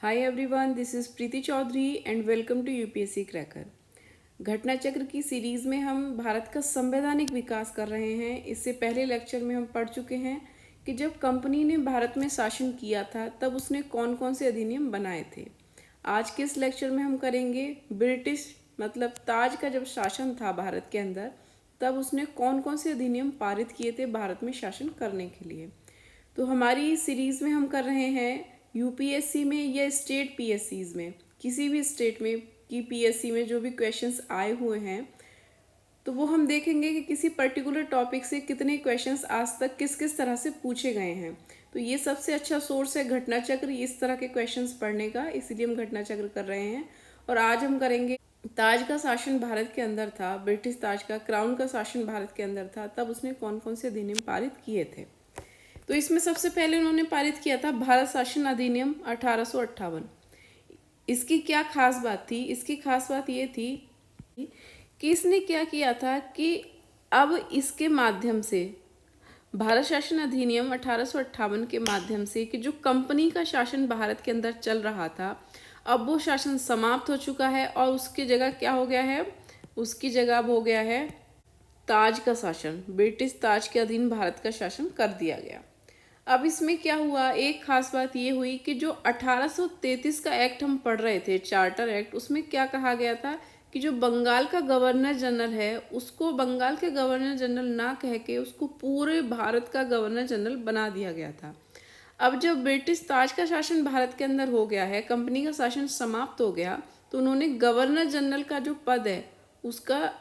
Hi everyone, this is Preeti Chaudhary and welcome to UPSC cracker. Ghatna Chakra की series में हम भारत का संवैधानिक विकास कर रहे हैं। इससे पहले लेक्चर में हम पढ़ चुके हैं कि जब कंपनी ने भारत में शासन किया था तब उसने कौन कौन से अधिनियम बनाए थे। आज के इस लेक्चर में हम करेंगे ब्रिटिश मतलब ताज का जब शासन था भारत के अंदर तब उसने कौन कौन से अधिनियम पारित किए थे भारत में शासन करने के लिए। तो हमारी सीरीज़ में हम कर रहे हैं यूपीएससी में या स्टेट पीएससीज में, किसी भी स्टेट में की पीएससी में जो भी क्वेश्चंस आए हुए हैं तो वो हम देखेंगे कि किसी पर्टिकुलर टॉपिक से कितने क्वेश्चंस आज तक किस किस तरह से पूछे गए हैं। तो ये सबसे अच्छा सोर्स है घटना चक्र इस तरह के क्वेश्चंस पढ़ने का, इसीलिए हम घटना चक्र कर रहे हैं। और आज हम करेंगे ताज का शासन भारत के अंदर था, ब्रिटिश ताज का क्राउन का शासन भारत के अंदर था, तब उसने कौन कौन से अधिनियम पारित किए थे। तो इसमें सबसे पहले उन्होंने पारित किया था भारत शासन अधिनियम 1858। इसकी क्या खास बात थी? इसकी खास बात ये थी कि इसने क्या किया था कि अब इसके माध्यम से भारत शासन अधिनियम 1858 के माध्यम से कि जो कंपनी का शासन भारत के अंदर चल रहा था अब वो शासन समाप्त हो चुका है और उसकी जगह क्या हो गया है, उसकी जगह अब हो गया है ताज का शासन। ब्रिटिश ताज के अधीन भारत का शासन कर दिया गया। अब इसमें क्या हुआ, एक खास बात ये हुई कि जो 1833 का एक्ट हम पढ़ रहे थे, चार्टर एक्ट, उसमें क्या कहा गया था कि जो बंगाल का गवर्नर जनरल है उसको बंगाल के गवर्नर जनरल ना कह के उसको पूरे भारत का गवर्नर जनरल बना दिया गया था। अब जब ब्रिटिश ताज का शासन भारत के अंदर हो गया है, कंपनी का शासन समाप्त हो गया, तो उन्होंने गवर्नर जनरल का जो पद है उसका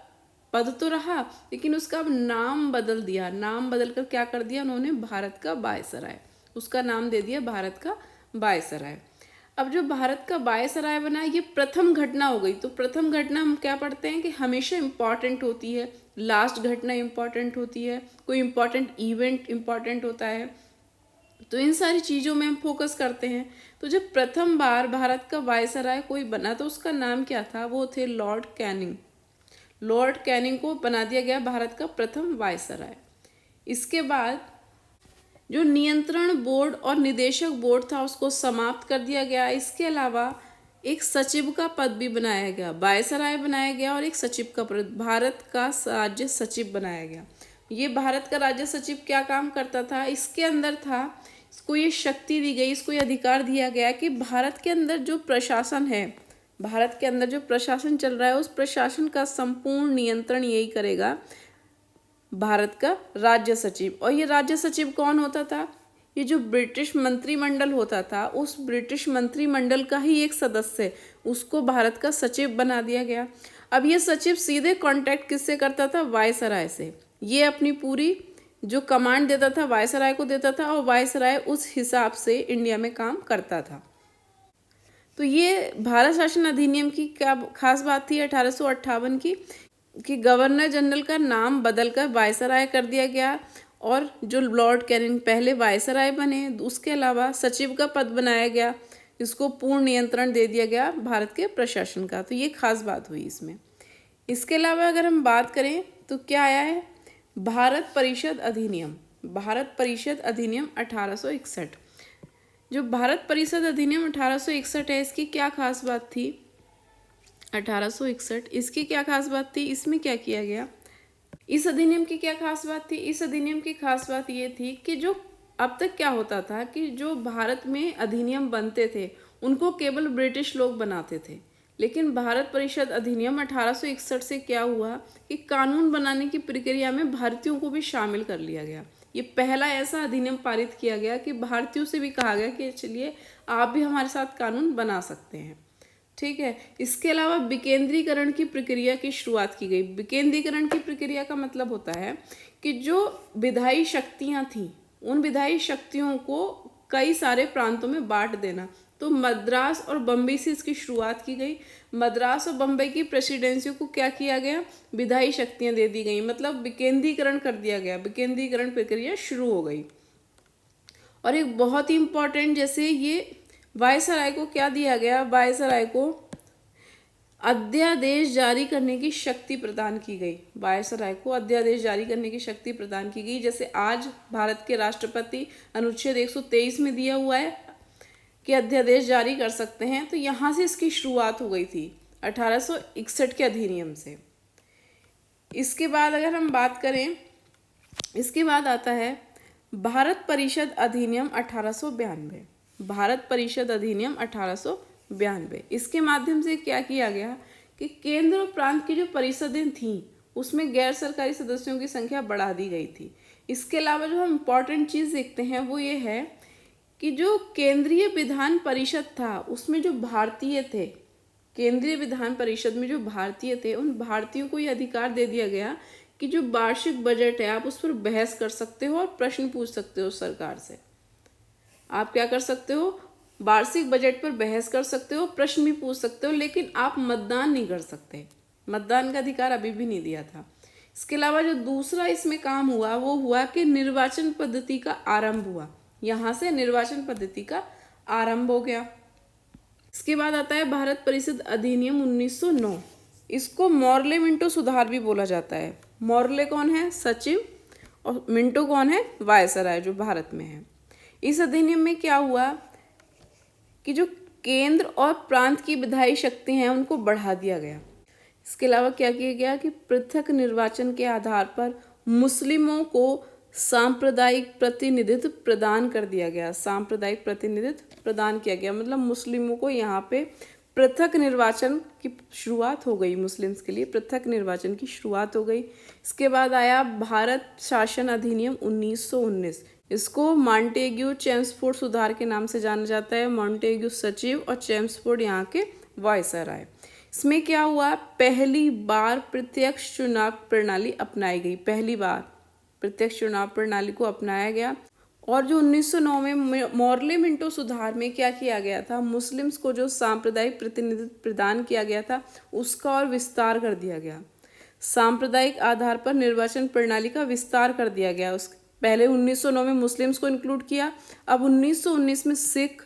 पद तो रहा लेकिन उसका अब नाम बदल दिया। नाम बदल कर क्या कर दिया उन्होंने, भारत का वायसराय, उसका नाम दे दिया भारत का वायसराय। अब जो भारत का वायसराय बना ये प्रथम घटना हो गई। तो प्रथम घटना हम क्या पढ़ते हैं कि हमेशा इम्पॉर्टेंट होती है, लास्ट घटना इम्पॉर्टेंट होती है, कोई इम्पॉर्टेंट इवेंट इम्पॉर्टेंट होता है, तो इन सारी चीज़ों में हम फोकस करते हैं। तो जब प्रथम बार भारत का वायसराय कोई बना तो उसका नाम क्या था, वो थे लॉर्ड कैनिंग। लॉर्ड कैनिंग को बना दिया गया भारत का प्रथम वायसराय। इसके बाद जो नियंत्रण बोर्ड और निदेशक बोर्ड था उसको समाप्त कर दिया गया। इसके अलावा एक सचिव का पद भी बनाया गया, वायसराय बनाया गया और एक सचिव का पद, भारत का राज्य सचिव बनाया गया। ये भारत का राज्य सचिव क्या काम करता था, इसके अंदर था, इसको ये शक्ति दी गई, इसको ये अधिकार दिया गया कि भारत के अंदर जो प्रशासन है, भारत के अंदर जो प्रशासन चल रहा है उस प्रशासन का संपूर्ण नियंत्रण यही करेगा भारत का राज्य सचिव। और ये राज्य सचिव कौन होता था, ये जो ब्रिटिश मंत्रिमंडल होता था उस ब्रिटिश मंत्रिमंडल का ही एक सदस्य, उसको भारत का सचिव बना दिया गया। अब ये सचिव सीधे कांटेक्ट किससे करता था, वायसराय से। ये अपनी पूरी जो कमांड देता था वायसराय को देता था और वायसराय उस हिसाब से इंडिया में काम करता था। तो ये भारत शासन अधिनियम की क्या खास बात थी 1858 की कि गवर्नर जनरल का नाम बदलकर वायसराय कर दिया गया और जो लॉर्ड कैनिंग पहले वायसराय बने, उसके अलावा सचिव का पद बनाया गया, इसको पूर्ण नियंत्रण दे दिया गया भारत के प्रशासन का। तो ये खास बात हुई इसमें। इसके अलावा अगर हम बात करें तो क्या आया है, भारत परिषद अधिनियम। भारत परिषद अधिनियम 1861। जो भारत परिषद अधिनियम 1861 है इसकी क्या खास बात थी, 1861 इसकी क्या खास बात थी, इसमें क्या किया गया, इस अधिनियम की क्या खास बात थी। इस अधिनियम की खास बात ये थी कि जो अब तक क्या होता था कि जो भारत में अधिनियम बनते थे उनको केवल ब्रिटिश लोग बनाते थे, लेकिन भारत परिषद अधिनियम 1861 से क्या हुआ कि कानून बनाने की प्रक्रिया में भारतीयों को भी शामिल कर लिया गया। ये पहला ऐसा अधिनियम पारित किया गया कि भारतीयों से भी कहा गया कि चलिए आप भी हमारे साथ कानून बना सकते हैं, ठीक है। इसके अलावा विकेंद्रीकरण की प्रक्रिया की शुरुआत की गई। विकेंद्रीकरण की प्रक्रिया का मतलब होता है कि जो विधायी शक्तियां थीं उन विधायी शक्तियों को कई सारे प्रांतों में बांट देना। तो मद्रास और बम्बई से इसकी शुरुआत की गई। मद्रास और बम्बई की प्रेसिडेंसियों को क्या किया गया, विधायी शक्तियां दे दी गई, मतलब विकेंद्रीकरण कर दिया गया, विकेंद्रीकरण प्रक्रिया शुरू हो गई। और एक बहुत ही इंपॉर्टेंट, जैसे ये वायसराय को क्या दिया गया, वायसराय को अध्यादेश जारी करने की शक्ति प्रदान की गई। वायसराय को अध्यादेश जारी करने की शक्ति प्रदान की गई। जैसे आज भारत के राष्ट्रपति अनुच्छेद 123 में दिया हुआ है के अध्यादेश जारी कर सकते हैं। तो यहाँ से इसकी शुरुआत हो गई थी 1861 के अधिनियम से। इसके बाद अगर हम बात करें, इसके बाद आता है भारत परिषद अधिनियम 1892। भारत परिषद अधिनियम 1892, इसके माध्यम से क्या किया गया कि केंद्र और प्रांत की जो परिषदें थीं उसमें गैर सरकारी सदस्यों की संख्या बढ़ा दी गई थी। इसके अलावा जो हम इम्पॉर्टेंट चीज़ देखते हैं वो ये है कि जो केंद्रीय विधान परिषद था उसमें जो भारतीय थे, केंद्रीय विधान परिषद में जो भारतीय थे, उन भारतीयों को ये अधिकार दे दिया गया कि जो वार्षिक बजट है आप उस पर बहस कर सकते हो और प्रश्न पूछ सकते हो सरकार से। आप क्या कर सकते हो, वार्षिक बजट पर बहस कर सकते हो, प्रश्न भी पूछ सकते हो, लेकिन आप मतदान नहीं कर सकते। मतदान का अधिकार अभी भी नहीं दिया था। इसके अलावा जो दूसरा इसमें काम हुआ वो हुआ कि निर्वाचन पद्धति का आरंभ हुआ। यहाँ से निर्वाचन पद्धति का आरंभ हो गया। इसके बाद आता है भारत परिषद अधिनियम 1909। इसको मॉर्ले मिंटो सुधार भी बोला जाता है। मॉर्ले कौन है, सचिव, और मिंटो कौन है, वायसराय, जो भारत में है। इस अधिनियम में क्या हुआ कि जो केंद्र और प्रांत की विधायी शक्ति हैं उनको बढ़ा दिया गया। इसके अलावा क्या किया गया कि पृथक निर्वाचन के आधार पर मुस्लिमों को सांप्रदायिक प्रतिनिधित्व प्रदान कर दिया गया। सांप्रदायिक प्रतिनिधित्व प्रदान किया गया, मतलब मुस्लिमों को यहाँ पे पृथक निर्वाचन की शुरुआत हो गई। मुस्लिम्स के लिए पृथक निर्वाचन की शुरुआत हो गई। इसके बाद आया भारत शासन अधिनियम 1919। इसको मॉन्टेग्यू चेम्सफोर्ड सुधार के नाम से जाना जाता है। मॉन्टेग्यू सचिव और चेम्सफोर्ड यहाँ के वायसराय। इसमें क्या हुआ, पहली बार प्रत्यक्ष चुनाव प्रणाली अपनाई गई। पहली बार प्रत्यक्ष चुनाव प्रणाली को अपनाया गया। और जो 1909 में मॉर्ले मिंटो सुधार में क्या किया गया था, मुस्लिम्स को जो सांप्रदायिक प्रतिनिधित्व प्रदान किया गया था उसका और विस्तार कर दिया गया। सांप्रदायिक आधार पर निर्वाचन प्रणाली का विस्तार कर दिया गया। उस पहले 1909 में मुस्लिम्स को इंक्लूड किया, अब 1919 में सिख,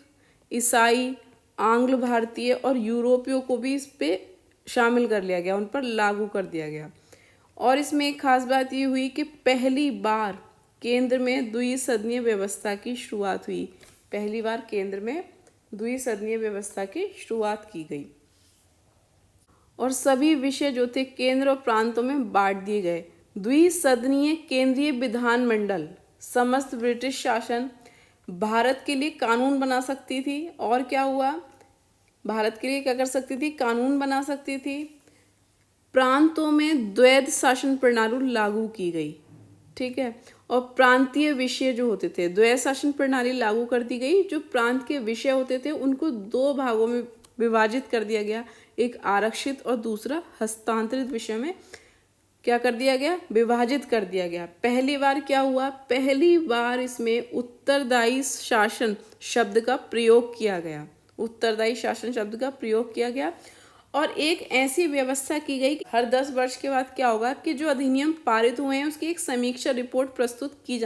ईसाई, आंग्ल भारतीय और यूरोपियों को भी इस पे शामिल कर लिया गया, उन पर लागू कर दिया गया। और इसमें एक खास बात ये हुई कि पहली बार केंद्र में द्विसदनीय व्यवस्था की शुरुआत हुई। पहली बार केंद्र में द्विसदनीय व्यवस्था की शुरुआत की गई और सभी विषय जो थे केंद्र और प्रांतों में बांट दिए गए। द्विसदनीय केंद्रीय विधानमंडल समस्त ब्रिटिश शासन भारत के लिए कानून बना सकती थी। और क्या हुआ, भारत के लिए क्या कर सकती थी, कानून बना सकती थी। प्रांतों में द्वैध शासन प्रणाली लागू की गई, ठीक है। और प्रांतीय विषय जो होते थे, द्वैध शासन प्रणाली लागू कर दी गई। जो प्रांत के विषय होते थे उनको दो भागों में विभाजित कर दिया गया, एक आरक्षित और दूसरा हस्तांतरित विषय में क्या कर दिया गया, विभाजित कर दिया गया। पहली बार क्या हुआ, पहली बार इसमें उत्तरदायी शासन शब्द का प्रयोग किया गया। उत्तरदायी शासन शब्द का प्रयोग किया गया और एक ऐसी व्यवस्था की गई कि हर 10 वर्ष के बाद क्या होगा कि जो अधिनियम पारित हुए हैं उसकी एक समीक्षा रिपोर्ट प्रस्तुत की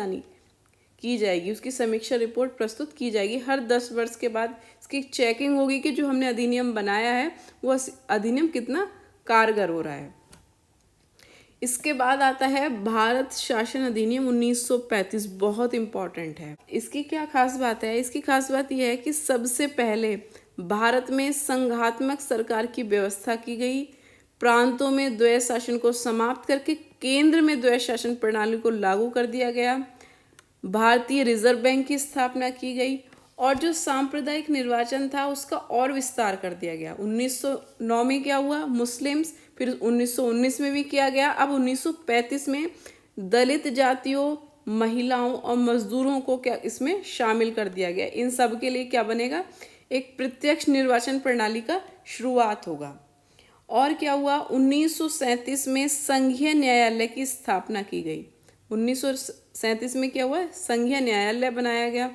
जाएगी। उसकी समीक्षा रिपोर्ट प्रस्तुत की जाएगी। हर 10 वर्ष के बाद इसकी चेकिंग होगी कि जो हमने अधिनियम बनाया है वो अधिनियम कितना कारगर हो रहा है। इसके बाद आता है भारत शासन अधिनियम 1935, बहुत इम्पॉर्टेंट है। इसकी क्या खास बात है, इसकी खास बात यह है कि सबसे पहले भारत में संघात्मक सरकार की व्यवस्था की गई। प्रांतों में द्वैध शासन को समाप्त करके केंद्र में द्वैध शासन प्रणाली को लागू कर दिया गया। भारतीय रिजर्व बैंक की स्थापना की गई और जो सांप्रदायिक निर्वाचन था उसका और विस्तार कर दिया गया। 1909 में क्या हुआ, मुस्लिम्स, फिर 1919 में भी किया गया। अब 1935 में दलित जातियों, महिलाओं और मजदूरों को क्या इसमें शामिल कर दिया गया। इन सब के लिए क्या बनेगा, एक प्रत्यक्ष निर्वाचन प्रणाली का शुरुआत होगा। और क्या हुआ, 1937 में संघीय न्यायालय की स्थापना की गई। 1937 में क्या हुआ, संघीय न्यायालय बनाया गया।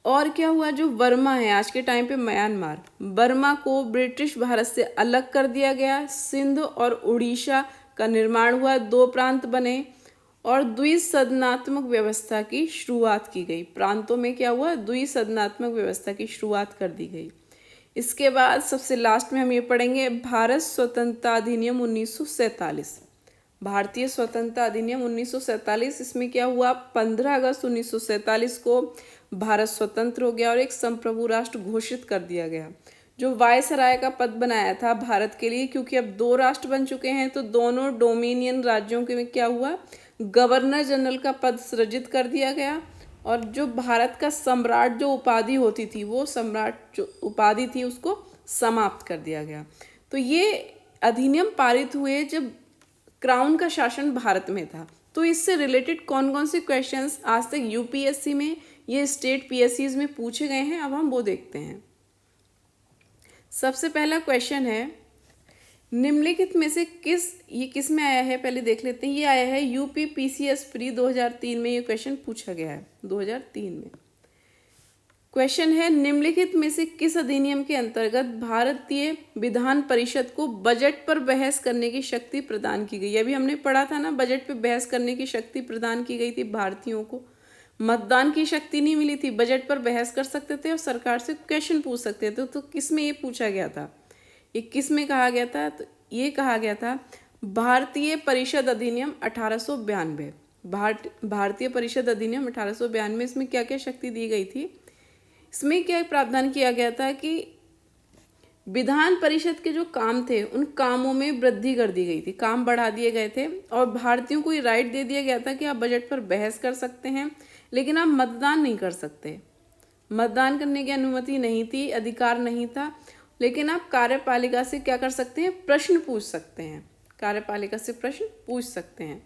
और क्या हुआ, जो बर्मा है आज के टाइम पे म्यांमार, बर्मा को ब्रिटिश भारत से अलग कर दिया गया। सिंध और उड़ीसा का निर्माण हुआ, 2 प्रांत बने और द्विसदनात्मक व्यवस्था की शुरुआत की गई। प्रांतों में क्या हुआ, द्विसदनात्मक व्यवस्था की शुरुआत कर दी गई। इसके बाद सबसे लास्ट में हम ये पढ़ेंगे भारत स्वतंत्रता अधिनियम 1947। भारतीय स्वतंत्रता अधिनियम 1947, इसमें क्या हुआ, 15 अगस्त 1947 को भारत स्वतंत्र हो गया और एक संप्रभु राष्ट्र घोषित कर दिया गया। जो वायसराय का पद बनाया था भारत के लिए, क्योंकि अब 2 राष्ट्र बन चुके हैं तो दोनों डोमिनियन राज्यों के में क्या हुआ, गवर्नर जनरल का पद सृजित कर दिया गया। और जो भारत का सम्राट जो उपाधि होती थी, वो सम्राट जो उपाधि थी उसको समाप्त कर दिया गया। तो ये अधिनियम पारित हुए जब क्राउन का शासन भारत में था। तो इससे रिलेटेड कौन कौन से क्वेश्चंस आज तक यूपीएससी में, ये स्टेट पीएससीज में पूछे गए हैं, अब हम वो देखते हैं। सबसे पहला क्वेश्चन है, निम्नलिखित में से किस में आया है, पहले देख लेते हैं। ये आया है यूपी पीसीएस प्री 2003 में, ये क्वेश्चन पूछा गया है 2003 में। क्वेश्चन है, निम्नलिखित में से किस अधिनियम के अंतर्गत भारतीय विधान परिषद को बजट पर बहस करने की शक्ति प्रदान की गई। अभी हमने पढ़ा था ना, बजट पर बहस करने की शक्ति प्रदान की गई थी भारतीयों को। मतदान की शक्ति नहीं मिली थी, बजट पर बहस कर सकते थे और सरकार से क्वेश्चन पूछ सकते थे। तो किस में ये पूछा गया था, ये किस में कहा गया था, तो ये कहा गया था भारतीय परिषद अधिनियम 1892। भारतीय परिषद अधिनियम 1892, इसमें क्या क्या शक्ति दी गई थी, इसमें क्या प्रावधान किया गया था कि विधान परिषद के जो काम थे उन कामों में वृद्धि कर दी गई थी, काम बढ़ा दिए गए थे और भारतीयों को ये राइट दे दिया गया था कि आप बजट पर बहस कर सकते हैं, लेकिन आप मतदान नहीं कर सकते। मतदान करने की अनुमति नहीं थी, अधिकार नहीं था, लेकिन आप कार्यपालिका से क्या कर सकते हैं, प्रश्न पूछ सकते हैं, कार्यपालिका से प्रश्न पूछ सकते हैं।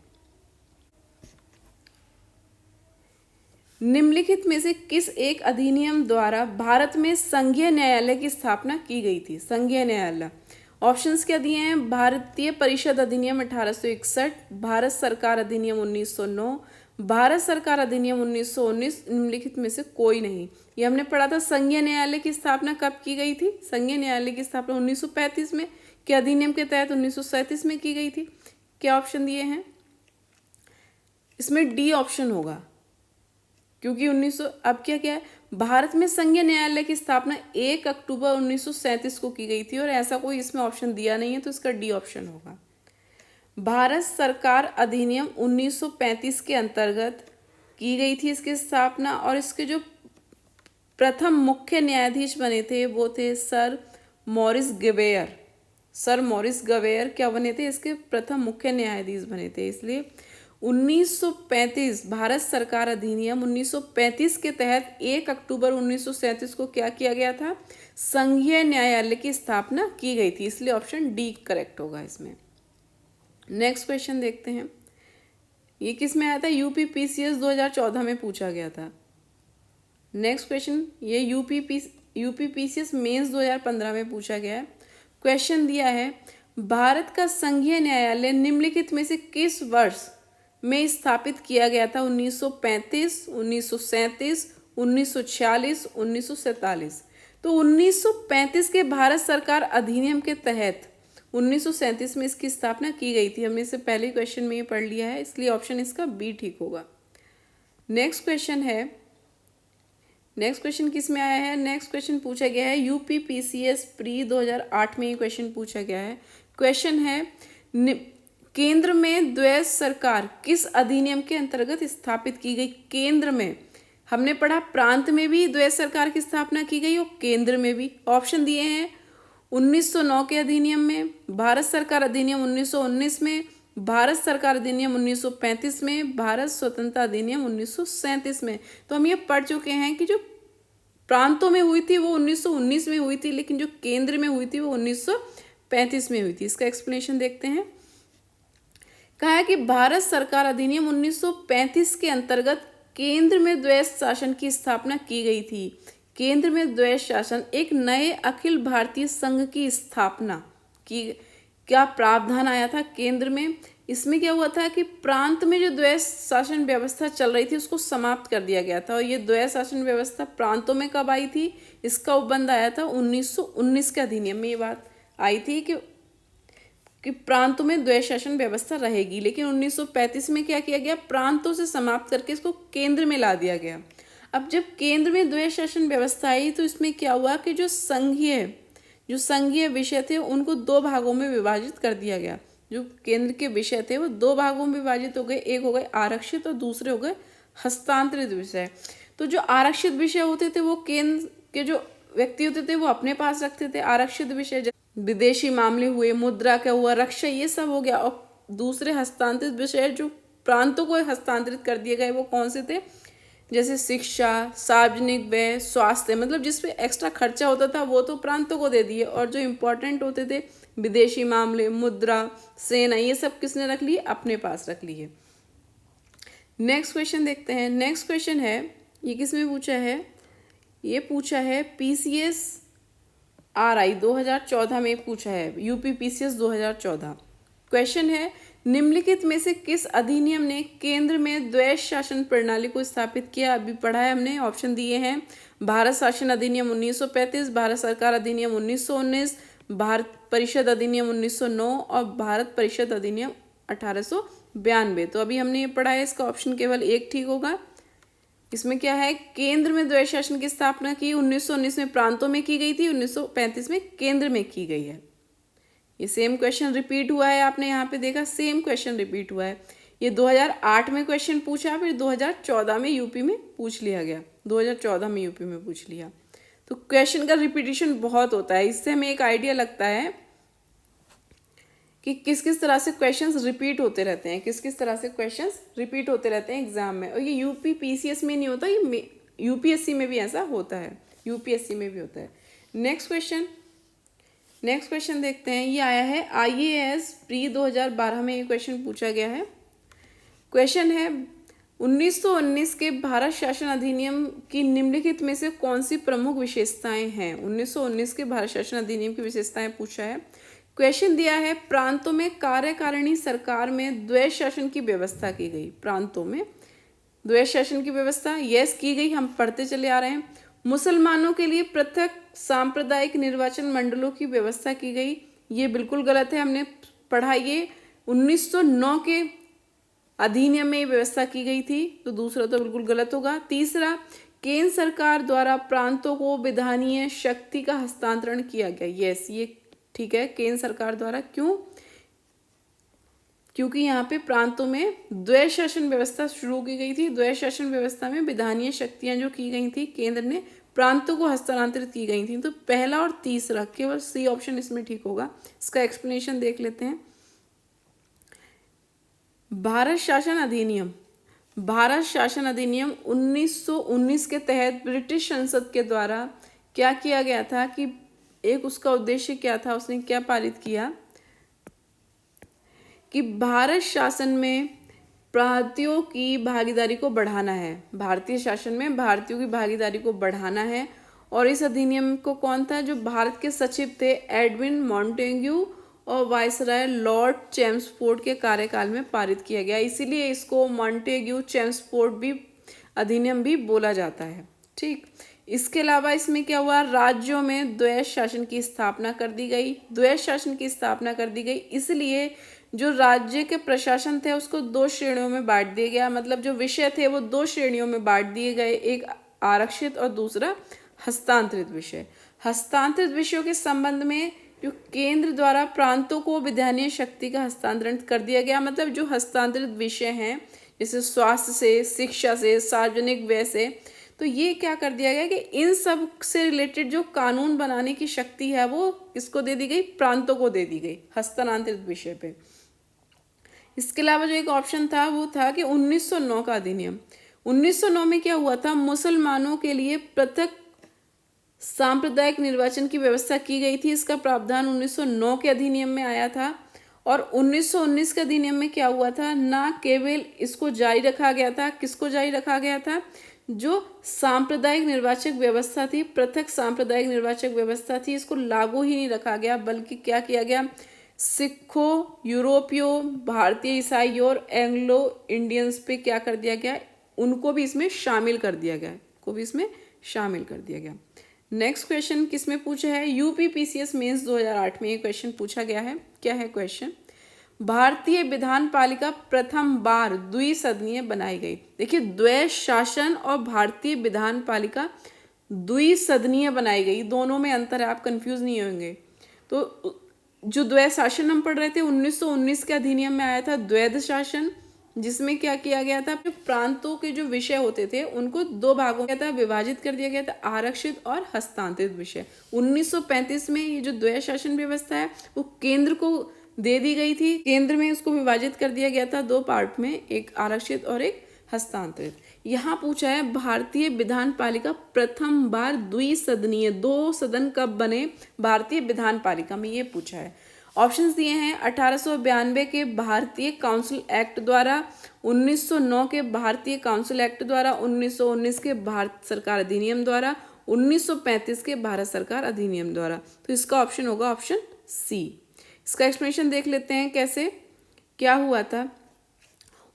निम्नलिखित में से किस एक अधिनियम द्वारा भारत में संघीय न्यायालय की स्थापना की गई थी। संघीय न्यायालय, ऑप्शंस क्या दिए हैं, भारतीय परिषद अधिनियम 1861, भारत सरकार अधिनियम 1909, भारत सरकार अधिनियम 1919, निम्नलिखित में से कोई नहीं। ये हमने पढ़ा था, संघीय न्यायालय की स्थापना कब की गई थी, संघीय न्यायालय की स्थापना 1935 में, के अधिनियम के तहत 1937 में की गई थी। क्या ऑप्शन दिए हैं, इसमें डी ऑप्शन होगा, क्योंकि 1900 अब क्या क्या है, भारत में संघीय न्यायालय की स्थापना 1 अक्टूबर 1937 को की गई थी और ऐसा कोई इसमें ऑप्शन दिया नहीं है, तो इसका डी ऑप्शन होगा। भारत सरकार अधिनियम 1935 के अंतर्गत की गई थी इसकी स्थापना, और इसके जो प्रथम मुख्य न्यायाधीश बने थे वो थे सर मॉरिस गवेयर। सर मॉरिस गवेयर क्या बने थे, इसके प्रथम मुख्य न्यायाधीश बने थे। इसलिए 1935 भारत सरकार अधिनियम 1935 के तहत 1 अक्टूबर 1937 को क्या किया गया था, संघीय न्यायालय की स्थापना की गई थी। इसलिए ऑप्शन डी करेक्ट होगा इसमें। नेक्स्ट क्वेश्चन देखते हैं, ये किस में आया था, यूपी पीसीएस 2014 में पूछा गया था। नेक्स्ट क्वेश्चन, ये यूपी पीसीएस मेंस 2015 में पूछा गया है। क्वेश्चन दिया है, भारत का संघीय न्यायालय निम्नलिखित में से किस वर्ष में स्थापित किया गया था, 1935, 1937, 1946, 1947। तो 1935 के भारत सरकार अधिनियम के तहत 1937 में इसकी स्थापना की गई थी। हमने इसे पहले क्वेश्चन में ये पढ़ लिया है, इसलिए ऑप्शन इसका बी ठीक होगा। नेक्स्ट क्वेश्चन है, नेक्स्ट क्वेश्चन किस में आया है, नेक्स्ट क्वेश्चन पूछा गया है यूपी पीसीएस प्री 2008 में ये क्वेश्चन पूछा गया है। क्वेश्चन है, केंद्र में द्वैध सरकार किस अधिनियम के अंतर्गत स्थापित की गई। केंद्र में हमने पढ़ा, प्रांत में भी द्वैध सरकार की स्थापना की गई और केंद्र में भी। ऑप्शन दिए हैं 1909 के अधिनियम में, भारत सरकार अधिनियम 1919 में, भारत सरकार अधिनियम 1935 में, भारत स्वतंत्रता अधिनियम 1937 में। तो हम ये पढ़ चुके हैं कि जो प्रांतों में हुई थी वो 1919 में हुई थी, लेकिन जो केंद्र में हुई थी वो 1935 में हुई थी। इसका एक्सप्लेनेशन देखते हैं। कहा है कि भारत सरकार अधिनियम 1935 के अंतर्गत केंद्र में द्वैध शासन की स्थापना की गई थी। केंद्र में द्वैध शासन, एक नए अखिल भारतीय संघ की स्थापना की क्या प्रावधान आया था केंद्र में। इसमें क्या हुआ था कि प्रांत में जो द्वैध शासन व्यवस्था चल रही थी उसको समाप्त कर दिया गया था, और ये द्वैध शासन व्यवस्था प्रांतों में कब आई थी, इसका उपबंध आया था 1919 के अधिनियम में। ये बात आई थी कि प्रांतों में द्वैध शासन व्यवस्था रहेगी, लेकिन 1935 में क्या किया गया, प्रांतों से समाप्त करके इसको केंद्र में ला दिया गया। अब जब केंद्र में द्वैध शासन व्यवस्था आई तो इसमें क्या हुआ कि जो संघीय विषय थे उनको 2 भागों में विभाजित कर दिया गया। जो केंद्र के विषय थे वो 2 भागों में विभाजित हो गए, एक हो गए आरक्षित और दूसरे हो गए हस्तांतरित विषय। तो जो आरक्षित विषय होते थे वो केंद्र के जो व्यक्ति होते थे वो अपने पास रखते थे आरक्षित विषय, विदेशी मामले हुए, मुद्रा का हुआ, रक्षा, ये सब हो गया। और दूसरे हस्तांतरित विषय जो प्रांतों को हस्तांतरित कर दिए गए वो कौन से थे, जैसे शिक्षा, सार्वजनिक व्यय, स्वास्थ्य, मतलब जिस पे एक्स्ट्रा खर्चा होता था वो तो प्रांतों को दे दिए, और जो इम्पोर्टेंट होते थे विदेशी मामले, मुद्रा, सेना, ये सब किसने रख लिए, अपने पास रख लिए। नेक्स्ट क्वेश्चन देखते हैं। नेक्स्ट क्वेश्चन है, ये किसमें पूछा है, ये पूछा है PCS RI 2014 में पूछा है, यूपी PCS 2014। क्वेश्चन है, निम्नलिखित में से किस अधिनियम ने केंद्र में द्वैध शासन प्रणाली को स्थापित किया। अभी पढ़ा है हमने, ऑप्शन दिए हैं, भारत शासन अधिनियम 1935, भारत सरकार अधिनियम 1919, भारत परिषद अधिनियम 1909 और भारत परिषद अधिनियम 1892। तो अभी हमने ये पढ़ा है, इसका ऑप्शन केवल एक ठीक होगा। इसमें क्या है, केंद्र में द्वैध शासन की स्थापना की 1919 में प्रांतों में की गई थी, 1935 में केंद्र में की गई है। ये सेम क्वेश्चन रिपीट हुआ है, आपने यहाँ पे देखा सेम क्वेश्चन रिपीट हुआ है। ये 2008 में क्वेश्चन पूछा, फिर 2014 में यूपी में पूछ लिया गया, 2014 में यूपी में पूछ लिया। तो क्वेश्चन का रिपीटिशन बहुत होता है, इससे हमें एक आइडिया लगता है कि किस किस तरह से क्वेश्चंस रिपीट होते रहते हैं, किस किस तरह से क्वेश्चंस रिपीट होते रहते हैं एग्जाम में। और ये यूपी PCS में नहीं होता, ये UPSC में भी ऐसा होता है, UPSC में भी होता है। नेक्स्ट क्वेश्चन देखते हैं, ये आया है IAS प्री 2012 में, ये क्वेश्चन पूछा गया है। क्वेश्चन है, 1919 के भारत शासन अधिनियम की निम्नलिखित में से कौन सी प्रमुख विशेषताएं हैं। 1919 के भारत शासन अधिनियम की विशेषताएं पूछा है। क्वेश्चन दिया है, प्रांतों में कार्यकारिणी सरकार में द्वैध शासन की व्यवस्था की गई। प्रांतों में द्वैध शासन की व्यवस्था यस की गई, हम पढ़ते चले आ रहे हैं। मुसलमानों के लिए पृथक सांप्रदायिक निर्वाचन मंडलों की व्यवस्था की गई, ये बिल्कुल गलत है, हमने पढ़ा, ये 1909 के अधिनियम में व्यवस्था की गई थी, तो दूसरा तो बिल्कुल गलत होगा। तीसरा, केंद्र सरकार द्वारा प्रांतों को विधानीय शक्ति का हस्तांतरण किया गया, यस ये ठीक है, केंद्र सरकार द्वारा। क्यों, क्योंकि यहाँ पे प्रांतों में द्वैध शासन व्यवस्था शुरू की गई थी, द्वैध शासन व्यवस्था में विधानीय शक्तियां जो की गई थी केंद्र ने प्रांतों को हस्तांतरित की गई थी। तो पहला और तीसरा, केवल C ऑप्शन इसमें ठीक होगा। इसका एक्सप्लेनेशन देख लेते हैं। भारत शासन अधिनियम 1919 के तहत ब्रिटिश संसद के द्वारा क्या किया गया था कि एक उसका उद्देश्य क्या था, उसने क्या पारित किया कि भारत शासन में भारतीयों की भागीदारी को बढ़ाना है, भारतीय शासन में भारतीयों की भागीदारी को बढ़ाना है। और इस अधिनियम को कौन था, जो भारत के सचिव थे एडविन मॉन्टेग्यू और वायसराय लॉर्ड चेम्सफोर्ड के कार्यकाल में पारित किया गया, इसीलिए इसको मॉन्टेग्यू चेम्सफोर्ड भी अधिनियम भी बोला जाता है। ठीक, इसके अलावा इसमें क्या हुआ, राज्यों में द्वैध शासन की स्थापना कर दी गई, द्वैध शासन की स्थापना कर दी गई, इसलिए जो राज्य के प्रशासन थे उसको 2 श्रेणियों में बांट दिया गया, मतलब जो विषय थे वो 2 श्रेणियों में बांट दिए गए, एक आरक्षित और दूसरा हस्तांतरित विषय। हस्तांतरित विषयों के संबंध में जो केंद्र द्वारा प्रांतों को विधानीय शक्ति का हस्तांतरण कर दिया गया, मतलब जो हस्तांतरित विषय हैं जैसे स्वास्थ्य से, शिक्षा से, सार्वजनिक व्यय से, तो ये क्या कर दिया गया कि इन सब से रिलेटेड जो कानून बनाने की शक्ति है वो किसको दे दी गई, प्रांतों को दे दी गई हस्तांतरित विषय पे। इसके अलावा जो एक ऑप्शन था वो था कि 1909 का अधिनियम। 1909 में क्या हुआ था, मुसलमानों के लिए पृथक सांप्रदायिक निर्वाचन की व्यवस्था की गई थी, इसका प्रावधान 1909 के अधिनियम में आया था। और 1919 के अधिनियम में क्या हुआ था, ना केवल इसको जारी रखा गया था, किसको जारी रखा गया था, जो सांप्रदायिक निर्वाचक व्यवस्था थी, पृथक सांप्रदायिक निर्वाचक व्यवस्था थी, इसको लागू ही नहीं रखा गया, बल्कि क्या किया गया, सिखों, यूरोपियों, भारतीय ईसाइयों और एंग्लो इंडियंस पे क्या कर दिया गया, उनको भी इसमें शामिल कर दिया गया, नेक्स्ट क्वेश्चन किसमें पूछा है, यूपी PCS मेंस 2008 में ये क्वेश्चन पूछा गया है। क्या है क्वेश्चन, भारतीय विधान पालिका प्रथम बार द्विसदनीय बनाई गई। देखिए, द्वैध शासन और भारतीय विधान पालिका द्विसदनीय बनाई गई, दोनों में अंतर है, आप कंफ्यूज नहीं होंगे। तो जो द्वैध शासन हम पढ़ रहे थे 1919 के अधिनियम में आया था द्वैध शासन, जिसमें क्या किया गया था, प्रांतों के जो विषय होते थे उनको दो भागों में था विभाजित कर दिया गया था, आरक्षित और हस्तांतरित विषय। 1935 में ये जो द्वैध शासन व्यवस्था है वो केंद्र को दे दी गई थी, केंद्र में उसको विभाजित कर दिया गया था दो पार्ट में, एक आरक्षित और एक हस्तांतरित। यहाँ पूछा है भारतीय विधान पालिका प्रथम बार द्विसदनीय, दो सदन कब बने भारतीय विधान पालिका में, ये पूछा है। ऑप्शंस दिए हैं 1892 के भारतीय काउंसिल एक्ट द्वारा, 1909 के भारतीय काउंसिल एक्ट द्वारा, 1919 के भारत सरकार अधिनियम द्वारा, 1935 के भारत सरकार अधिनियम द्वारा। तो इसका ऑप्शन होगा ऑप्शन सी। इसका एक्सप्लेनेशन देख लेते हैं कैसे क्या हुआ था।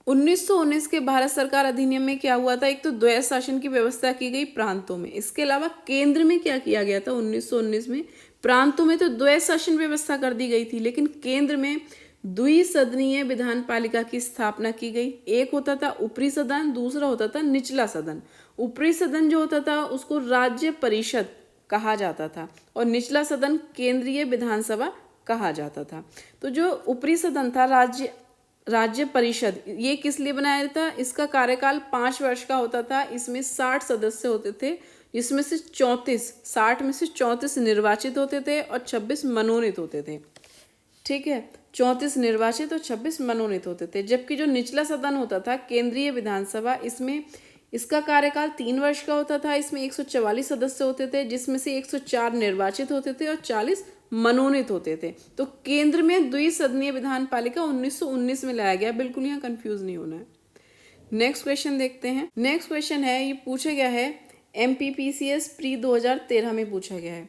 1919 के भारत सरकार अधिनियम में क्या हुआ था, एक तो द्वैध शासन की व्यवस्था की गई प्रांतों में, इसके अलावा केंद्र में क्या किया गया था 1919 में, प्रांतों में तो द्वैध शासन व्यवस्था कर दी गई थी, लेकिन केंद्र में द्विसदनीय विधान पालिका की स्थापना की गई। एक होता था ऊपरी सदन, दूसरा होता था निचला सदन। ऊपरी सदन जो होता था उसको राज्य परिषद कहा जाता था और निचला सदन केंद्रीय विधानसभा कहा जाता था। तो जो ऊपरी सदन था राज्य परिषद, ये किस लिए बनाया था, इसका कार्यकाल 5 वर्ष का होता था, इसमें 60 सदस्य होते थे, जिसमें से 60 में से 34 निर्वाचित होते थे और 26 मनोनीत होते थे। ठीक है, 34 निर्वाचित और 26 मनोनीत होते थे। जबकि जो निचला सदन होता था केंद्रीय विधानसभा, इसमें इसका कार्यकाल 3 वर्ष का होता था, इसमें 144 सदस्य होते थे, जिसमें से 104 निर्वाचित होते थे और 40 मनोनीत होते थे। तो केंद्र में द्विसदनीय विधान पालिका 1919 में लाया गया, बिल्कुल यहाँ कंफ्यूज नहीं होना है। नेक्स्ट क्वेश्चन देखते हैं। नेक्स्ट क्वेश्चन है, ये पूछा गया है MPPCS प्री 2013 में पूछा गया है,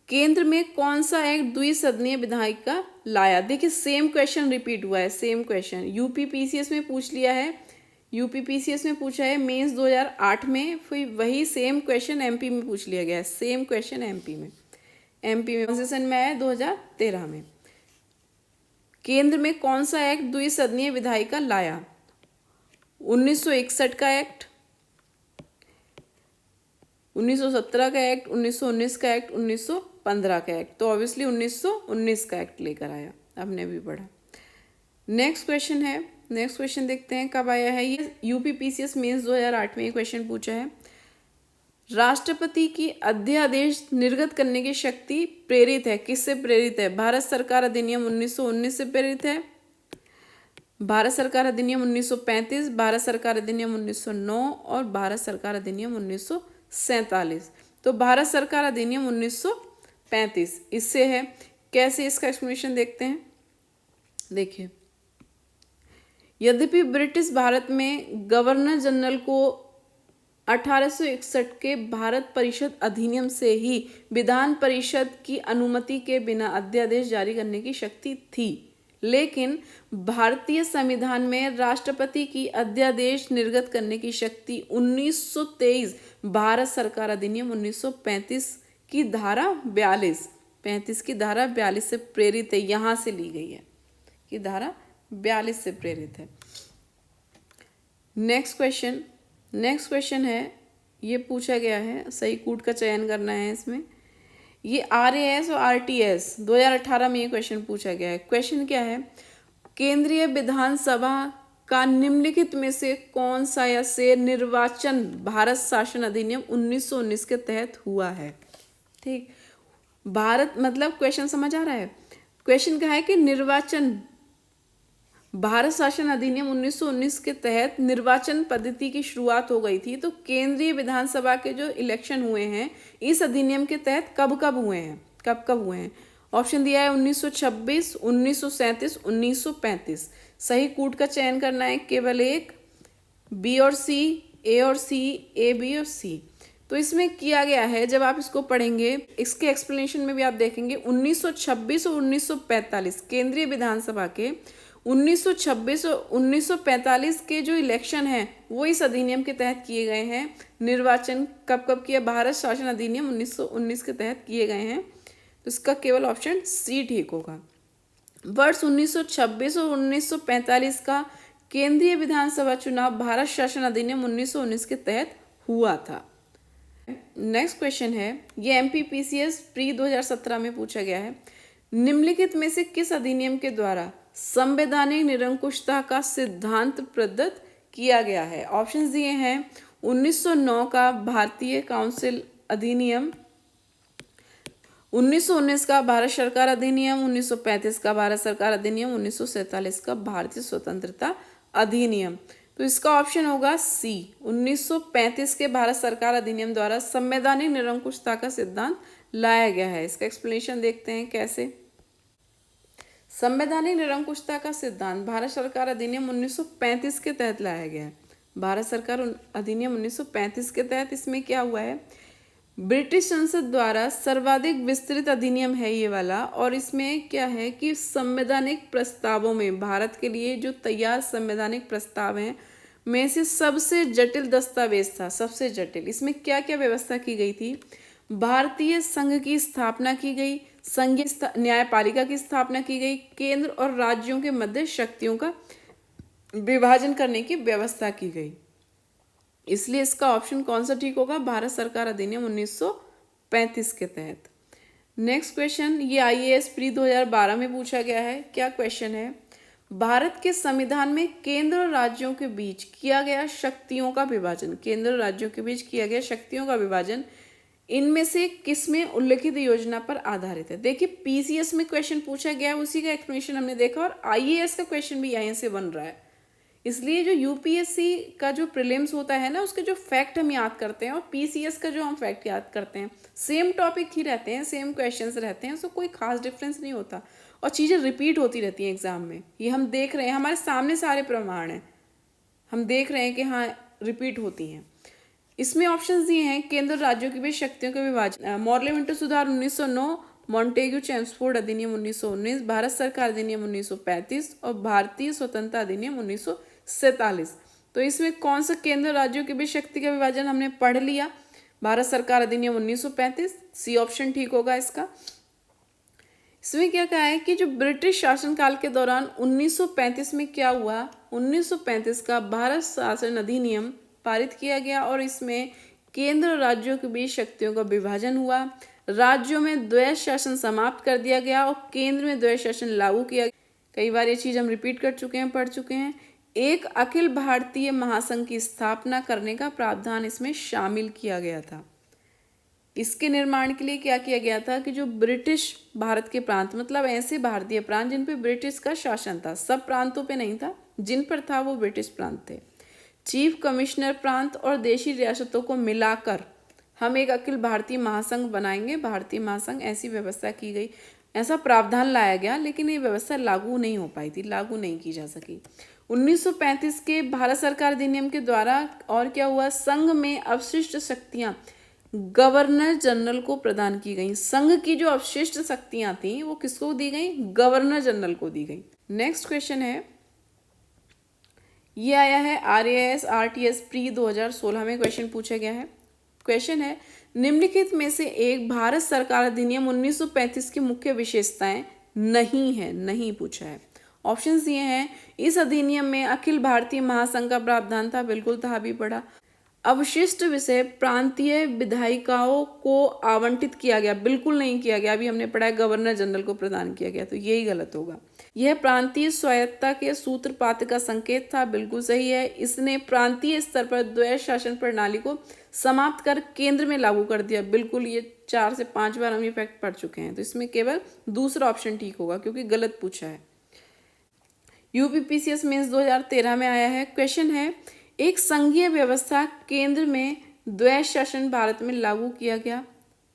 केंद्र में कौन सा एक द्विसदनीय विधायिका लाया। देखिए सेम क्वेश्चन रिपीट हुआ है, सेम क्वेश्चन UPPCS में पूछ लिया है, UPPCS में पूछा है मेंस 2008 में, फिर वही सेम क्वेश्चन MP में पूछ लिया गया है, सेम क्वेश्चन MP में सेशन में आया 2013 में। केंद्र में कौन सा एक्ट द्विसदनीय विधायिका लाया, 1961 का एक्ट, 1917 का एक्ट, 1919 का एक्ट, 1915 का एक्ट। तो ऑब्वियसली 1919 का एक्ट लेकर आया, आपने भी पढ़ा। नेक्स्ट क्वेश्चन है, नेक्स्ट क्वेश्चन देखते हैं कब आया है। ये UPPCS मेंस 2008 में ये क्वेश्चन पूछा है, राष्ट्रपति की अध्यादेश निर्गत करने की शक्ति प्रेरित है, किससे प्रेरित है, भारत सरकार अधिनियम 1919 से प्रेरित है, भारत सरकार अधिनियम 1935, भारत सरकार अधिनियम 1909 और भारत सरकार अधिनियम 1947। तो भारत सरकार अधिनियम 1935 इससे है। कैसे, इसका एक्सप्लेनेशन देखते हैं। देखिए, यद्यपि ब्रिटिश भारत में गवर्नर जनरल को 1861 के भारत परिषद अधिनियम से ही विधान परिषद की अनुमति के बिना अध्यादेश जारी करने की शक्ति थी, लेकिन भारतीय संविधान में राष्ट्रपति की अध्यादेश निर्गत करने की शक्ति 1923 भारत सरकार अधिनियम 1935 की धारा 42 से प्रेरित है, यहाँ से ली गई है कि धारा 42 से प्रेरित है। नेक्स्ट क्वेश्चन है, ये पूछा गया है, सही कूट का चयन करना है इसमें। ये RAS और RTS 2018 में ये क्वेश्चन पूछा गया है। क्वेश्चन क्या है, केंद्रीय विधानसभा का निम्नलिखित में से कौन सा या से निर्वाचन भारत शासन अधिनियम 1919 के तहत हुआ है। ठीक, भारत मतलब क्वेश्चन समझ आ रहा है। क्वेश्चन क्या है कि निर्वाचन भारत शासन अधिनियम 1919 के तहत निर्वाचन पद्धति की शुरुआत हो गई थी। तो केंद्रीय विधानसभा के जो इलेक्शन हुए हैं इस अधिनियम के तहत कब हुए हैं, कब हुए हैं। ऑप्शन दिया है 1926, 1937, 1935। सही कूट का चयन करना है, केवल एक, B और C, A और C, A, B और C। तो इसमें किया गया है, जब आप इसको पढ़ेंगे इसके एक्सप्लेनेशन में भी आप देखेंगे 1926 और 1945 केंद्रीय विधानसभा के 1926 और 1945 के जो इलेक्शन हैं वो इस अधिनियम के तहत किए गए हैं। निर्वाचन कब किया, भारत शासन अधिनियम 1919 के तहत किए गए हैं। तो इसका केवल ऑप्शन C ठीक होगा। वर्ष 1926 और 1945 का केंद्रीय विधानसभा चुनाव भारत शासन अधिनियम 1919 के तहत हुआ था। नेक्स्ट क्वेश्चन है, ये MPPCS प्री 2017 में पूछा गया है। निम्नलिखित में से किस अधिनियम के द्वारा संवैधानिक निरंकुशता का सिद्धांत प्रदत्त किया गया है? ऑप्शंस दिए हैं 1909 का भारतीय काउंसिल अधिनियम, 1919 का भारत सरकार अधिनियम, 1935 का भारत सरकार अधिनियम, 1947 का भारतीय स्वतंत्रता अधिनियम। तो इसका ऑप्शन होगा सी, 1935 के भारत सरकार अधिनियम द्वारा संवैधानिक निरंकुशता का सिद्धांत लाया गया है। इसका एक्सप्लेनेशन देखते हैं कैसे। संवैधानिक निरंकुशता का सिद्धांत भारत सरकार अधिनियम 1935 के तहत लाया गया है। भारत सरकार अधिनियम 1935 के तहत इसमें क्या हुआ है, ब्रिटिश संसद द्वारा सर्वाधिक विस्तृत अधिनियम है ये वाला, और इसमें क्या है कि संवैधानिक प्रस्तावों में भारत के लिए जो तैयार संवैधानिक प्रस्ताव हैं में से सबसे जटिल दस्तावेज था, सबसे जटिल। इसमें क्या क्या व्यवस्था की गई थी, भारतीय संघ की स्थापना की गई, संघीय न्यायपालिका की स्थापना की गई, केंद्र और राज्यों के मध्य शक्तियों का विभाजन करने की व्यवस्था की गई। इसलिए इसका ऑप्शन कौन सा ठीक होगा, भारत सरकार अधिनियम 1935 के तहत। नेक्स्ट क्वेश्चन, ये IAS प्री 2012 में पूछा गया है। क्या क्वेश्चन है, भारत के संविधान में केंद्र और राज्यों के बीच किया गया शक्तियों का विभाजन, केंद्र और राज्यों के बीच किया गया शक्तियों का विभाजन इनमें से किसमें उल्लिखित योजना पर आधारित है? देखिए PCS में क्वेश्चन पूछा गया है, उसी का एक्सप्लेनेशन हमने देखा, और IAS का क्वेश्चन भी यहीं से बन रहा है। इसलिए जो UPSC का जो प्रीलिम्स होता है ना, उसके जो फैक्ट हम याद करते हैं और PCS का जो हम फैक्ट याद करते हैं, सेम टॉपिक ही रहते हैं, सेम क्वेश्चंस रहते हैं, उसको कोई खास डिफरेंस नहीं होता और चीज़ें रिपीट होती रहती हैं एग्जाम में। ये हम देख रहे हैं, हमारे सामने सारे प्रमाण हैं, हम देख रहे हैं कि हाँ रिपीट होती हैं। इसमें ऑप्शंस दिए हैं केंद्र राज्यों के बीच शक्तियों के विभाजन, मॉडल विंटर सुधार 1909, मॉन्टेग्यू चेम्सफोर्ड अधिनियम 1919, भारत सरकार अधिनियम 1935 और भारतीय स्वतंत्रता अधिनियम 1947। तो इसमें कौन सा केंद्र राज्यों के बीच शक्ति का विभाजन हमने पढ़ लिया, भारत सरकार अधिनियम 1935, सी ऑप्शन ठीक होगा इसका। इसमें क्या कहा है कि जो ब्रिटिश शासनकाल के दौरान 1935 में क्या हुआ, 1935 का भारत शासन अधिनियम पारित किया गया और इसमें केंद्र और राज्यों के बीच शक्तियों का विभाजन हुआ, राज्यों में द्वैध शासन समाप्त कर दिया गया और केंद्र में द्वैध शासन लागू किया गया। कई बार ये चीज़ हम रिपीट कर चुके हैं, पढ़ चुके हैं। एक अखिल भारतीय महासंघ की स्थापना करने का प्रावधान इसमें शामिल किया गया था। इसके निर्माण के लिए क्या किया गया था कि जो ब्रिटिश भारत के प्रांत, मतलब ऐसे भारतीय प्रांत जिन पे ब्रिटिश का शासन था, सब प्रांतों पे नहीं था, जिन पर था वो ब्रिटिश प्रांत थे, चीफ कमिश्नर प्रांत और देशी रियासतों को मिलाकर हम एक अखिल भारतीय महासंघ बनाएंगे, भारतीय महासंघ, ऐसी व्यवस्था की गई, ऐसा प्रावधान लाया गया, लेकिन ये व्यवस्था लागू नहीं हो पाई थी, लागू नहीं की जा सकी। 1935 के भारत सरकार अधिनियम के द्वारा और क्या हुआ, संघ में अवशिष्ट शक्तियां गवर्नर जनरल को प्रदान की गई। संघ की जो अवशिष्ट शक्तियां थी वो किसको दी गई, गवर्नर जनरल को दी गई। नेक्स्ट क्वेश्चन है, ये आया है RAS RTS प्री 2016 में क्वेश्चन पूछा गया है। क्वेश्चन है, निम्नलिखित में से एक भारत सरकार अधिनियम 1935 की मुख्य विशेषताएं नहीं है, नहीं पूछा है। ऑप्शंस दिए हैं, इस अधिनियम में अखिल भारतीय महासंघ का प्रावधान था, बिल्कुल था, भी पढ़ा। अवशिष्ट विषय प्रांतीय विधायिकाओं को आवंटित किया गया, बिल्कुल नहीं किया गया, अभी हमने पढ़ा है गवर्नर जनरल को प्रदान किया गया, तो यही गलत होगा। यह प्रांतीय स्वायत्तता के सूत्रपात का संकेत था, बिल्कुल सही है। इसने प्रांतीय स्तर पर द्वैध शासन प्रणाली को समाप्त कर केंद्र में लागू कर दिया, बिल्कुल, ये 4 से 5 बार हम ये फैक्ट पढ़ चुके हैं, तो इसमें केवल दूसरा ऑप्शन ठीक होगा क्योंकि गलत पूछा है। UPPCS मेंस 2013 में आया है। क्वेश्चन है, एक संघीय व्यवस्था केंद्र में द्वैध शासन भारत में लागू किया गया।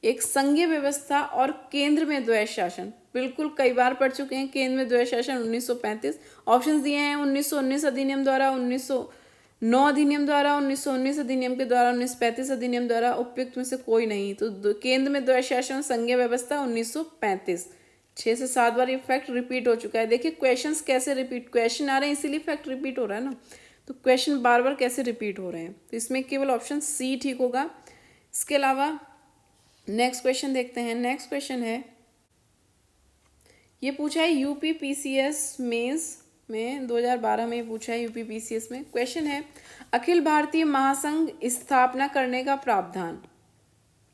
एक संघीय व्यवस्था और केंद्र में द्वैध शासन, बिल्कुल कई बार पढ़ चुके हैं। केंद्र में द्वैध शासन 1935, ऑप्शंस दिए हैं 1919 अधिनियम द्वारा, 1909 अधिनियम द्वारा, 1919 अधिनियम के द्वारा, 1935 अधिनियम द्वारा, उपयुक्त में से कोई नहीं। तो केंद्र में द्वैध शासन संघीय व्यवस्था 1935। 6 से 7 बार ये फैक्ट रिपीट हो चुका है। देखिए क्वेश्चंस कैसे रिपीट, क्वेश्चन आ रहे हैं इसीलिए फैक्ट रिपीट हो रहा है ना, तो क्वेश्चन बार बार कैसे रिपीट हो रहे हैं, तो इसमें केवल ऑप्शन सी ठीक होगा। इसके अलावा नेक्स्ट क्वेश्चन देखते हैं। नेक्स्ट क्वेश्चन है, ये पूछा है UPPCS मेंस में 2012 में पूछा है UPPCS में। क्वेश्चन है, अखिल भारतीय महासंघ स्थापना करने का प्रावधान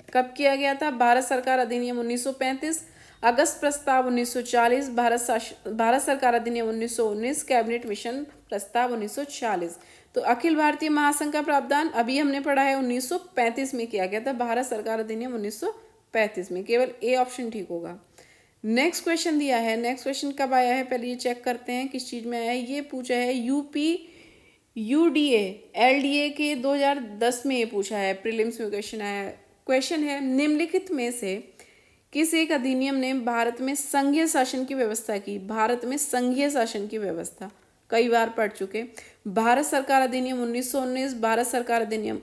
कब किया गया था? भारत सरकार अधिनियम 1935, अगस्त प्रस्ताव 1940, भारत सरकार अधिनियम 1919, कैबिनेट मिशन प्रस्ताव 1940। तो अखिल भारतीय महासंघ का प्रावधान अभी हमने पढ़ा है 1935 में किया गया था, भारत सरकार अधिनियम 1935 में। केवल ए ऑप्शन ठीक होगा। नेक्स्ट क्वेश्चन दिया है, नेक्स्ट क्वेश्चन कब आया है पहले ये चेक करते हैं किस चीज में आया है। ये पूछा है यूपी यूडीए एलडीए के 2010 में ये पूछा है, प्रीलिम्स में क्वेश्चन आया है। क्वेश्चन है निम्नलिखित में से किस एक अधिनियम ने भारत में संघीय शासन की व्यवस्था की। भारत में संघीय शासन की व्यवस्था कई बार पढ़ चुके। भारत सरकार अधिनियम 1919, भारत सरकार अधिनियम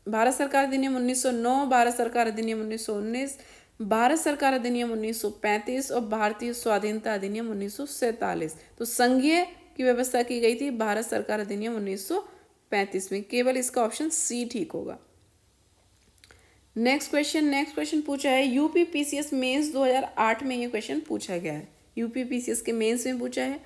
1909, भारत सरकार अधिनियम 1919, भारत सरकार अधिनियम 1935 और भारतीय स्वाधीनता अधिनियम 1947। तो संघीय की व्यवस्था की गई थी भारत सरकार अधिनियम 1935 में। केवल इसका ऑप्शन सी ठीक होगा। नेक्स्ट क्वेश्चन पूछा है यूपी पीसीएस मेंस 2008 में ये क्वेश्चन पूछा गया है, यूपी पीसीएस के मेंस में पूछा है।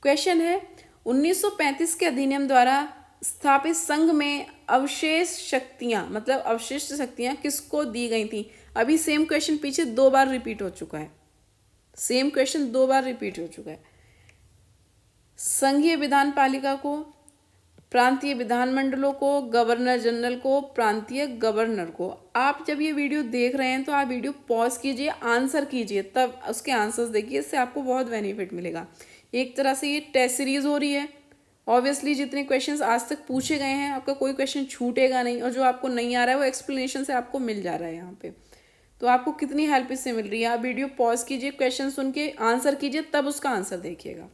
क्वेश्चन है 1935 के अधिनियम द्वारा स्थापित संघ में अवशेष शक्तियां मतलब अवशिष्ट शक्तियां किसको दी गई थी। अभी सेम क्वेश्चन पीछे 2 बार रिपीट हो चुका है, सेम क्वेश्चन 2 बार रिपीट हो चुका है। संघीय विधान पालिका को, प्रांतीय विधानमंडलों को, गवर्नर जनरल को, प्रांतीय गवर्नर को। आप जब ये वीडियो देख रहे हैं तो आप वीडियो पॉज कीजिए, आंसर कीजिए, तब उसके आंसर्स देखिए, इससे आपको बहुत बेनिफिट मिलेगा। एक तरह से ये टेस्ट सीरीज हो रही है। ऑब्वियसली जितने क्वेश्चंस आज तक पूछे गए हैं आपका कोई क्वेश्चन छूटेगा नहीं, और जो आपको नहीं आ रहा है वो एक्सप्लेनेशन से आपको मिल जा रहा है यहाँ पे। तो आपको कितनी हेल्प इससे मिल रही है। आप वीडियो पॉज कीजिए, क्वेश्चन सुन के आंसर कीजिए, तब उसका आंसर देखिएगा।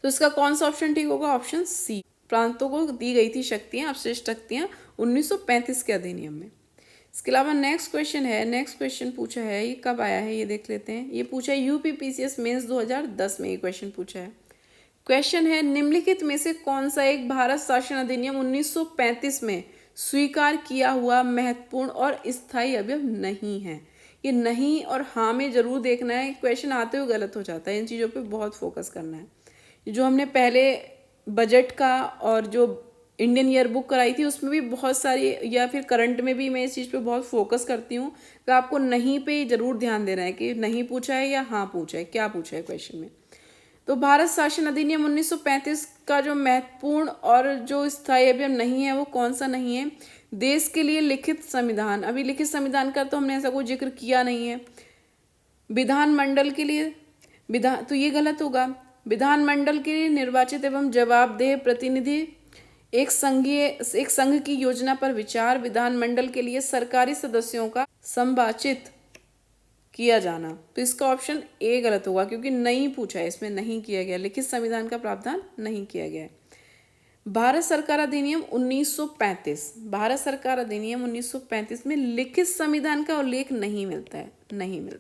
तो इसका कौन सा ऑप्शन ठीक होगा? Option C. प्रांतों को दी गई थी शक्तियां, अवशिष्ट शक्तियां 1935 के अधिनियम में। इसके अलावा नेक्स्ट क्वेश्चन पूछा है, ये कब आया है ये देख लेते हैं। ये पूछा है यूपी पीसीएस मेंस 2010 में ये क्वेश्चन पूछा है। क्वेश्चन है निम्नलिखित में से कौन सा एक भारत शासन अधिनियम 1935 में स्वीकार किया हुआ महत्वपूर्ण और स्थायी अवयव नहीं है। ये नहीं और हाँ में जरूर देखना है, क्वेश्चन आते हुए गलत हो जाता है, इन चीज़ों पे बहुत फोकस करना है। जो हमने पहले बजट का और जो इंडियन ईयर बुक कराई थी उसमें भी बहुत सारी, या फिर करंट में भी मैं इस चीज़ पे बहुत फोकस करती हूँ कि आपको नहीं पे जरूर ध्यान देना है कि नहीं पूछा है या हाँ पूछा है, क्या पूछा है क्वेश्चन में। तो भारत शासन अधिनियम 1935 का जो महत्वपूर्ण और जो स्थायी अवयव नहीं है वो कौन सा नहीं है? देश के लिए लिखित संविधान। अभी लिखित संविधान का तो हमने ऐसा कोई जिक्र किया नहीं है। विधानमंडल के लिए तो ये गलत होगा। विधानमंडल के लिए निर्वाचित एवं जवाबदेह प्रतिनिधि, एक संघ की योजना पर विचार, विधानमंडल के लिए सरकारी सदस्यों का संवाचित किया जाना। तो इसका ऑप्शन ए गलत होगा क्योंकि नहीं पूछा है, इसमें नहीं किया गया, लिखित संविधान का प्रावधान नहीं किया गया है। भारत सरकार अधिनियम 1935, भारत सरकार अधिनियम 1935 में लिखित संविधान का उल्लेख नहीं मिलता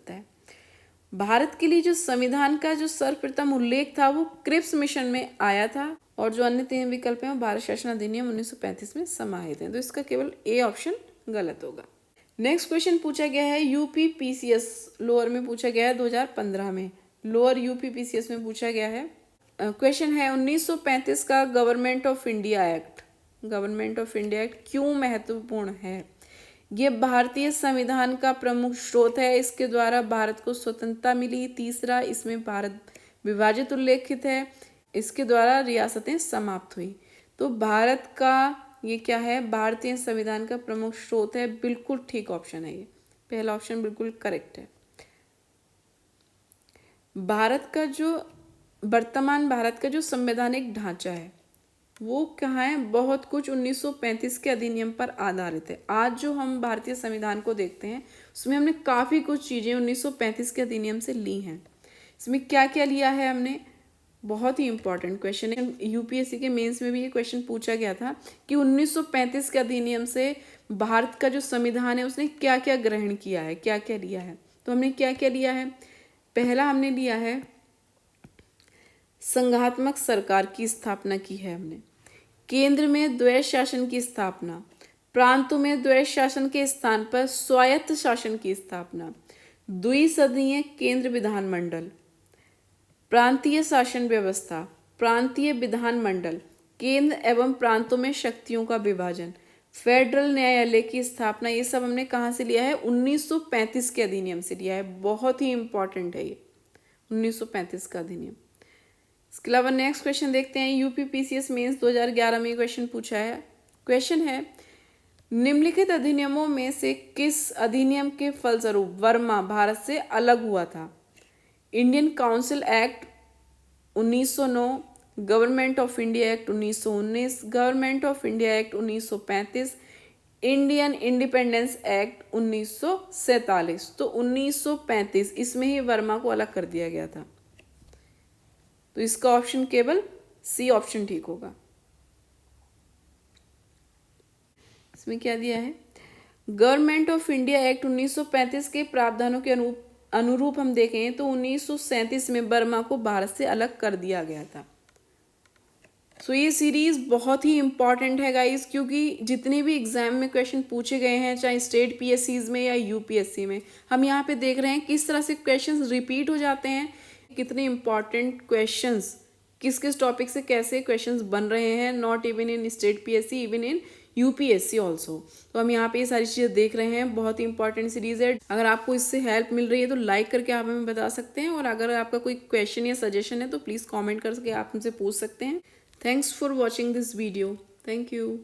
है। भारत के लिए जो संविधान का जो सर्वप्रथम उल्लेख था वो क्रिप्स मिशन में आया था, और जो अन्य 3 विकल्प हैं वो भारत शासन अधिनियम 1935 में समाहित हैं। तो इसका केवल ए ऑप्शन गलत होगा। नेक्स्ट क्वेश्चन पूछा गया है यूपी पीसीएस लोअर में पूछा गया है 2015 में, लोअर यूपी पीसीएस में पूछा गया है। क्वेश्चन है 1935 का गवर्नमेंट ऑफ इंडिया एक्ट क्यों महत्वपूर्ण है? ये भारतीय संविधान का प्रमुख स्रोत है, इसके द्वारा भारत को स्वतंत्रता मिली। तीसरा, इसमें भारत विभाजित उल्लेखित है, इसके द्वारा रियासतें समाप्त हुई। तो भारत का ये क्या है? भारतीय संविधान का प्रमुख स्रोत है, बिल्कुल ठीक ऑप्शन है ये, पहला ऑप्शन बिल्कुल करेक्ट है। भारत का जो संवैधानिक ढांचा है वो कहाँ है? बहुत कुछ 1935 के अधिनियम पर आधारित है। आज जो हम भारतीय संविधान को देखते हैं उसमें हमने काफ़ी कुछ चीज़ें 1935 के अधिनियम से ली हैं। इसमें क्या क्या लिया है हमने? बहुत ही इंपॉर्टेंट क्वेश्चन है, यूपीएससी के मेंस में भी ये क्वेश्चन पूछा गया था कि 1935 के अधिनियम से भारत का जो संविधान है उसने क्या क्या ग्रहण किया है, क्या क्या लिया है। तो हमने क्या क्या लिया है? पहला हमने लिया है संघात्मक सरकार की स्थापना की है हमने, केंद्र में द्वैध शासन की स्थापना, प्रांतों में द्वैध शासन के स्थान पर स्वायत्त शासन की स्थापना, द्विसदनीय केंद्र विधानमंडल, प्रांतीय शासन व्यवस्था, प्रांतीय विधानमंडल, केंद्र एवं प्रांतों में शक्तियों का विभाजन, फेडरल न्यायालय की स्थापना, ये सब हमने कहाँ से लिया है? 1935 के अधिनियम से लिया है। बहुत ही इंपॉर्टेंट है ये 1935 का अधिनियम। इसके अलावा नेक्स्ट क्वेश्चन देखते हैं। यूपी पीसीएस मेंस 2011 में क्वेश्चन पूछा है। क्वेश्चन है, निम्नलिखित अधिनियमों में से किस अधिनियम के फलस्वरूप वर्मा भारत से अलग हुआ था? Indian council act 1909, government of India act 1919, government of India act 1935, Indian independence act 1947। तो 1935 इसमें ही वर्मा को अलग कर दिया गया था। तो इसका ऑप्शन केवल सी ऑप्शन ठीक होगा। इसमें क्या दिया है? गवर्नमेंट ऑफ इंडिया एक्ट 1935 के प्रावधानों के अनुरूप हम देखें तो 1937 में बर्मा को भारत से अलग कर दिया गया था। सो ये सीरीज बहुत ही इंपॉर्टेंट है गाइस, क्योंकि जितने भी एग्जाम में क्वेश्चन पूछे गए हैं, चाहे स्टेट पीएससीज में या यूपीएससी में, हम यहाँ पे देख रहे हैं किस तरह से क्वेश्चंस रिपीट हो जाते हैं, कितने इंपॉर्टेंट क्वेश्चंस किस किस टॉपिक से कैसे क्वेश्चंस बन रहे हैं, not even in state PSC, even in UPSC also. तो हम यहाँ पे ये सारी चीज़ें देख रहे हैं। बहुत ही इंपॉर्टेंट सीरीज है। अगर आपको इससे हेल्प मिल रही है तो लाइक करके आप हमें बता सकते हैं, और अगर आपका कोई क्वेश्चन या सजेशन है तो प्लीज़ कमेंट करके आप हमसे पूछ सकते हैं। Thanks for watching this video. Thank you.